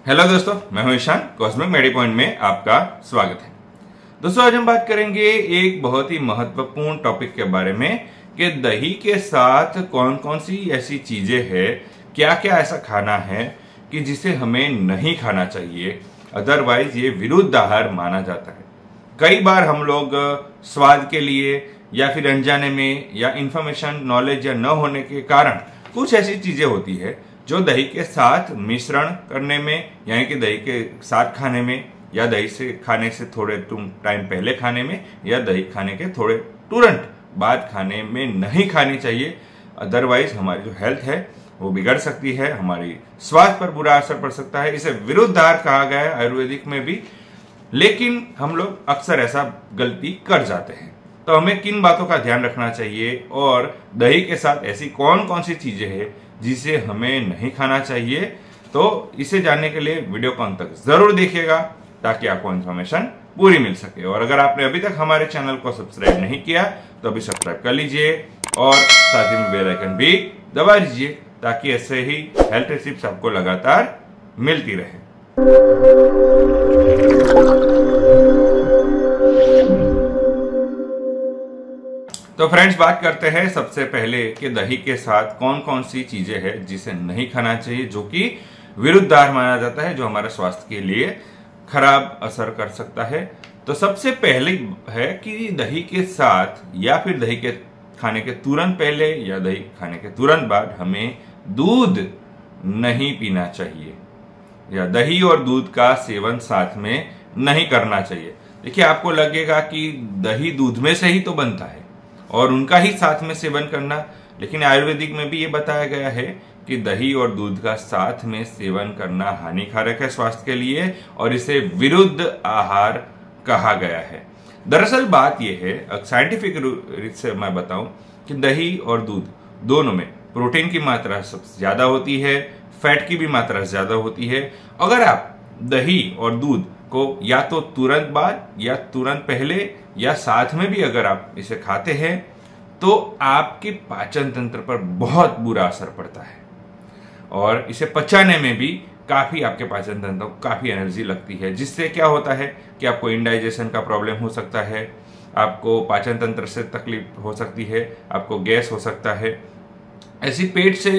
Hello दोस्तों, मैं हूं ईशान। कॉस्मिक मेडी पॉइंट में आपका स्वागत है। दोस्तों, आज हम बात करेंगे एक बहुत ही महत्वपूर्ण टॉपिक के बारे में कि दही के साथ कौन कौन सी ऐसी चीजें हैं, क्या क्या ऐसा खाना है कि जिसे हमें नहीं खाना चाहिए, अदरवाइज ये विरुद्ध आहार माना जाता है। कई बार हम लोग स्वाद के लिए या फिर अनजाने में या इंफॉर्मेशन नॉलेज या न होने के कारण कुछ ऐसी चीजें होती है जो दही के साथ मिश्रण करने में, यानी कि दही के साथ खाने में या दही से खाने से थोड़े टाइम पहले खाने में या दही खाने के थोड़े तुरंत बाद खाने में नहीं खानी चाहिए। अदरवाइज हमारी जो हेल्थ है वो बिगड़ सकती है, हमारी स्वास्थ्य पर बुरा असर पड़ सकता है। इसे विरुद्ध आहार कहा गया है आयुर्वेदिक में भी, लेकिन हम लोग अक्सर ऐसा गलती कर जाते हैं। तो हमें किन बातों का ध्यान रखना चाहिए और दही के साथ ऐसी कौन कौन सी चीजें हैं जिसे हमें नहीं खाना चाहिए, तो इसे जानने के लिए वीडियो को अंत तक जरूर देखिएगा ताकि आपको इन्फॉर्मेशन पूरी मिल सके। और अगर आपने अभी तक हमारे चैनल को सब्सक्राइब नहीं किया तो अभी सब्सक्राइब कर लीजिए और साथ ही में बेल आइकन भी दबा दीजिए ताकि ऐसे ही हेल्थ टिप्स आपको लगातार मिलती रहे। तो फ्रेंड्स, बात करते हैं सबसे पहले कि दही के साथ कौन कौन सी चीजें हैं जिसे नहीं खाना चाहिए, जो कि विरुद्ध आहार माना जाता है, जो हमारे स्वास्थ्य के लिए खराब असर कर सकता है। तो सबसे पहले है कि दही के साथ या फिर दही के खाने के तुरंत पहले या दही खाने के तुरंत बाद हमें दूध नहीं पीना चाहिए या दही और दूध का सेवन साथ में नहीं करना चाहिए। देखिए, आपको लगेगा कि दही दूध में से ही तो बनता है और उनका ही साथ में सेवन करना, लेकिन आयुर्वेदिक में भी ये बताया गया है कि दही और दूध का साथ में सेवन करना हानिकारक है स्वास्थ्य के लिए और इसे विरुद्ध आहार कहा गया है। दरअसल बात यह है, साइंटिफिक रूप से मैं बताऊं कि दही और दूध दोनों में प्रोटीन की मात्रा सबसे ज्यादा होती है, फैट की भी मात्रा ज्यादा होती है। अगर आप दही और दूध को या तो तुरंत बाद या तुरंत पहले या साथ में भी अगर आप इसे खाते हैं तो आपके पाचन तंत्र पर बहुत बुरा असर पड़ता है और इसे पचाने में भी काफी आपके पाचन तंत्र को काफी एनर्जी लगती है, जिससे क्या होता है कि आपको इंडाइजेशन का प्रॉब्लम हो सकता है, आपको पाचन तंत्र से तकलीफ हो सकती है, आपको गैस हो सकता है, ऐसी पेट से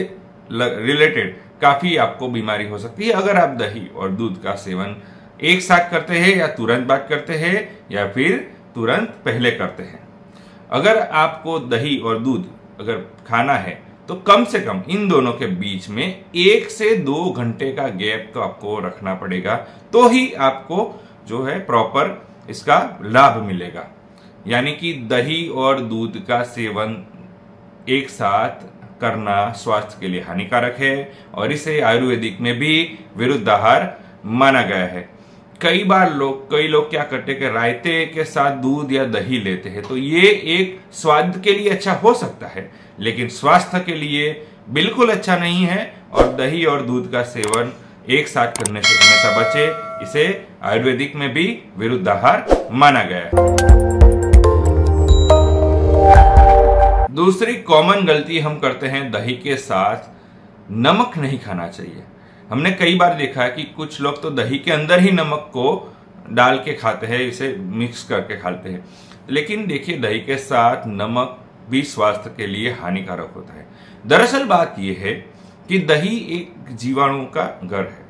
रिलेटेड काफी आपको बीमारी हो सकती है अगर आप दही और दूध का सेवन एक साथ करते हैं या तुरंत बाद करते हैं या फिर तुरंत पहले करते हैं। अगर आपको दही और दूध अगर खाना है तो कम से कम इन दोनों के बीच में 1 से 2 घंटे का गैप तो आपको रखना पड़ेगा, तो ही आपको जो है प्रॉपर इसका लाभ मिलेगा। यानी कि दही और दूध का सेवन एक साथ करना स्वास्थ्य के लिए हानिकारक है और इसे आयुर्वेदिक में भी विरुद्ध आहार माना गया है। कई लोग क्या करते हैं कि रायते के साथ दूध या दही लेते हैं, तो ये एक स्वाद के लिए अच्छा हो सकता है लेकिन स्वास्थ्य के लिए बिल्कुल अच्छा नहीं है और दही और दूध का सेवन एक साथ करने से हमेशा बचे। इसे आयुर्वेदिक में भी विरुद्ध आहार माना गया है। दूसरी कॉमन गलती हम करते हैं, दही के साथ नमक नहीं खाना चाहिए। हमने कई बार देखा है कि कुछ लोग तो दही के अंदर ही नमक को डाल के खाते हैं, इसे मिक्स करके खाते हैं, लेकिन देखिए दही के साथ नमक भी स्वास्थ्य के लिए हानिकारक होता है। दरअसल बात यह है कि दही एक जीवाणु का घर है,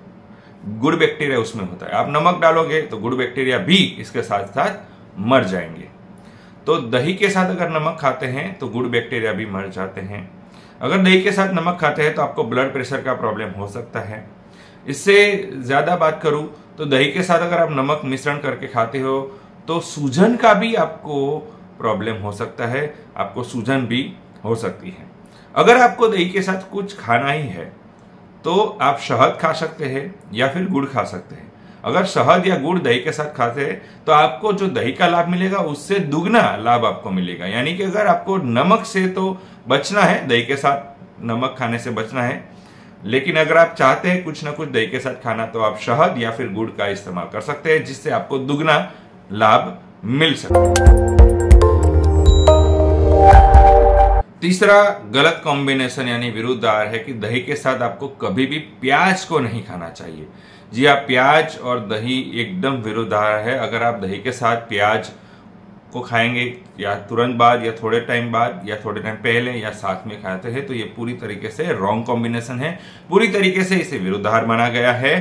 गुड बैक्टीरिया उसमें होता है। आप नमक डालोगे तो गुड बैक्टीरिया भी इसके साथ साथ मर जाएंगे। तो दही के साथ अगर नमक खाते हैं तो गुड बैक्टीरिया भी मर जाते हैं। अगर दही के साथ नमक खाते हैं तो आपको ब्लड प्रेशर का प्रॉब्लम हो सकता है। इससे ज्यादा बात करूं तो दही के साथ अगर आप नमक मिश्रण करके खाते हो तो सूजन का भी आपको प्रॉब्लम हो सकता है, आपको सूजन भी हो सकती है। अगर आपको दही के साथ कुछ खाना ही है तो आप शहद खा सकते हैं या फिर गुड़ खा सकते हैं। अगर शहद या गुड़ दही के साथ खाते हैं तो आपको जो दही का लाभ मिलेगा उससे दुगना लाभ आपको मिलेगा। यानी कि अगर आपको नमक से तो बचना है, दही के साथ नमक खाने से बचना है, लेकिन अगर आप चाहते हैं कुछ ना कुछ दही के साथ खाना तो आप शहद या फिर गुड़ का इस्तेमाल कर सकते हैं, जिससे आपको दुगना लाभ मिल सके। तीसरा गलत कॉम्बिनेशन यानी विरुद्ध आहार है कि दही के साथ आपको कभी भी प्याज को नहीं खाना चाहिए। जी हाँ, प्याज और दही एकदम विरुद्ध आहार है। अगर आप दही के साथ प्याज को खाएंगे या तुरंत बाद या थोड़े टाइम बाद या थोड़े टाइम पहले या साथ में खाते हैं तो ये पूरी तरीके से रॉन्ग कॉम्बिनेशन है। पूरी तरीके से इसे विरुद्ध आहार माना गया है।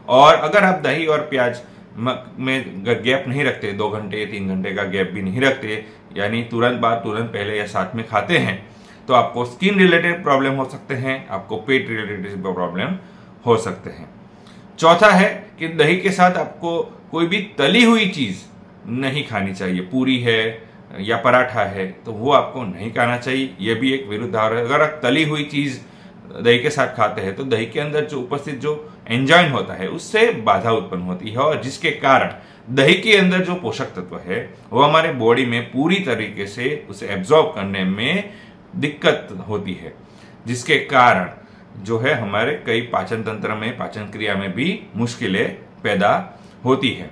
और अगर आप दही और प्याज में गैप नहीं रखते, 2 घंटे 3 घंटे का गैप भी नहीं रखते, यानी तुरंत बाद तुरंत पहले या साथ में खाते हैं, तो आपको स्किन रिलेटेड प्रॉब्लम हो सकते हैं, आपको पेट रिलेटेड प्रॉब्लम हो सकते हैं। चौथा है कि दही के साथ आपको कोई भी तली हुई चीज नहीं खानी चाहिए। पूरी है या पराठा है तो वो आपको नहीं खाना चाहिए, यह भी एक विरुद्ध आहार है। अगर आप तली हुई चीज दही के साथ खाते हैं तो दही के अंदर जो उपस्थित जो एंजाइम होता है उससे बाधा उत्पन्न होती है और जिसके कारण दही के अंदर जो पोषक तत्व है वो हमारे बॉडी में पूरी तरीके से उसे एब्जॉर्ब करने में दिक्कत होती है, जिसके कारण जो है हमारे कई पाचन तंत्र में, पाचन क्रिया में भी मुश्किलें पैदा होती है।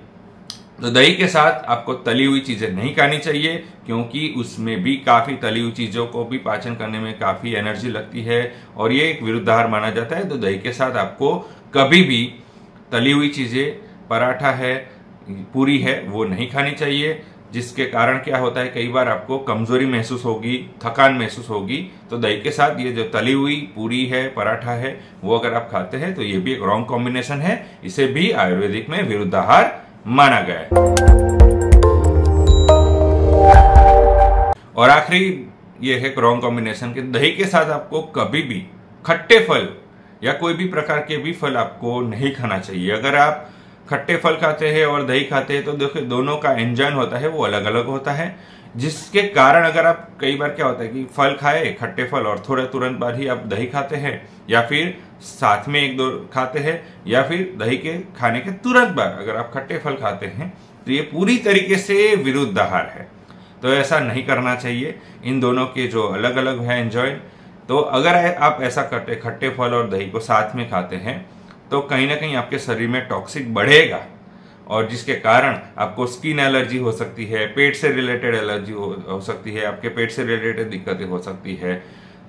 तो दही के साथ आपको तली हुई चीजें नहीं खानी चाहिए क्योंकि उसमें भी काफी तली हुई चीजों को भी पाचन करने में काफी एनर्जी लगती है और ये एक विरुद्ध आहार माना जाता है। तो दही के साथ आपको कभी भी तली हुई चीजें, पराठा है, पूरी है, वो नहीं खानी चाहिए, जिसके कारण क्या होता है कई बार आपको कमजोरी महसूस होगी, थकान महसूस होगी। तो दही के साथ ये जो तली हुई पूरी है, पराठा है, वो अगर आप खाते हैं तो ये भी एक रॉन्ग कॉम्बिनेशन है। इसे भी आयुर्वेदिक में विरुद्ध आहार माना गया है। और आखिरी ये है रॉन्ग कॉम्बिनेशन कि दही के साथ आपको कभी भी खट्टे फल या कोई भी प्रकार के भी फल आपको नहीं खाना चाहिए। अगर आप खट्टे फल खाते हैं और दही खाते हैं तो देखिए दोनों का एंजाइम होता है वो अलग अलग होता है, जिसके कारण अगर आप कई बार क्या होता है कि फल खाए, खट्टे फल, और थोड़े तुरंत बाद ही आप दही खाते हैं या फिर साथ में 1-2 खाते हैं या फिर दही के खाने के तुरंत बाद अगर आप खट्टे फल खाते हैं तो ये पूरी तरीके से विरुद्ध आहार है। तो ऐसा नहीं करना चाहिए। इन दोनों के जो अलग अलग है एंजाइम, तो अगर आप ऐसा करते, खट्टे फल और दही को साथ में खाते हैं तो कहीं ना कहीं आपके शरीर में टॉक्सिक बढ़ेगा और जिसके कारण आपको स्किन एलर्जी हो सकती है, पेट से रिलेटेड एलर्जी हो सकती है, आपके पेट से रिलेटेड दिक्कतें हो सकती है।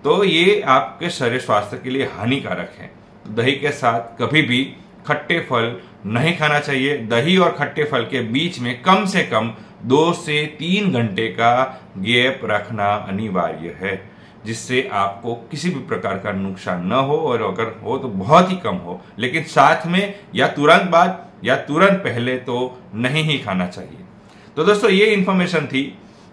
तो ये आपके शरीर स्वास्थ्य के लिए हानिकारक है। दही के साथ कभी भी खट्टे फल नहीं खाना चाहिए। दही और खट्टे फल के बीच में कम से कम 2 से 3 घंटे का गैप रखना अनिवार्य है, जिससे आपको किसी भी प्रकार का नुकसान न हो, और अगर हो तो बहुत ही कम हो, लेकिन साथ में या तुरंत बाद या तुरंत पहले तो नहीं ही खाना चाहिए। तो दोस्तों ये इंफॉर्मेशन थी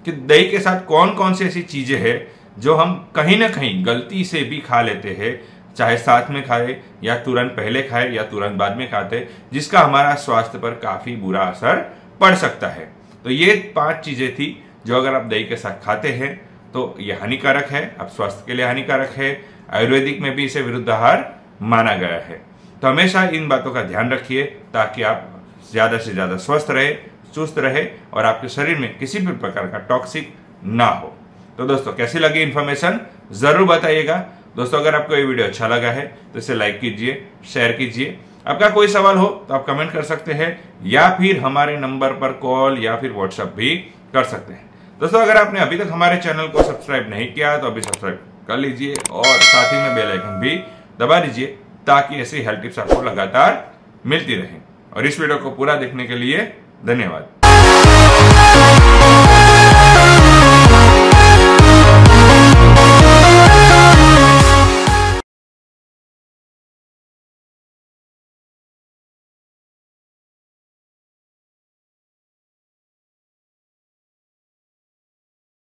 कि दही के साथ कौन कौन सी ऐसी चीजें हैं जो हम कहीं ना कहीं गलती से भी खा लेते हैं, चाहे साथ में खाए या तुरंत पहले खाए या तुरंत बाद में खाते, जिसका हमारा स्वास्थ्य पर काफी बुरा असर पड़ सकता है। तो ये 5 चीजें थी जो अगर आप दही के साथ खाते हैं तो ये हानिकारक है, आप स्वास्थ्य के लिए हानिकारक है। आयुर्वेदिक में भी इसे विरुद्ध आहार माना गया है। तो हमेशा इन बातों का ध्यान रखिए ताकि आप ज्यादा से ज्यादा स्वस्थ रहे, चुस्त रहे और आपके शरीर में किसी भी प्रकार का टॉक्सिक ना हो। तो दोस्तों कैसी लगी इन्फॉर्मेशन जरूर बताइएगा। दोस्तों अगर आपको ये वीडियो अच्छा लगा है तो इसे लाइक कीजिए, शेयर कीजिए। आपका कोई सवाल हो तो आप कमेंट कर सकते हैं या फिर हमारे नंबर पर कॉल या फिर व्हाट्सएप भी कर सकते हैं। दोस्तों अगर आपने अभी तक हमारे चैनल को सब्सक्राइब नहीं किया तो अभी सब्सक्राइब कर लीजिए और साथ ही में बेल आइकन भी दबा दीजिए ताकि ऐसी हेल्थ टिप्स आपको लगातार मिलती रहें। और इस वीडियो को पूरा देखने के लिए धन्यवाद।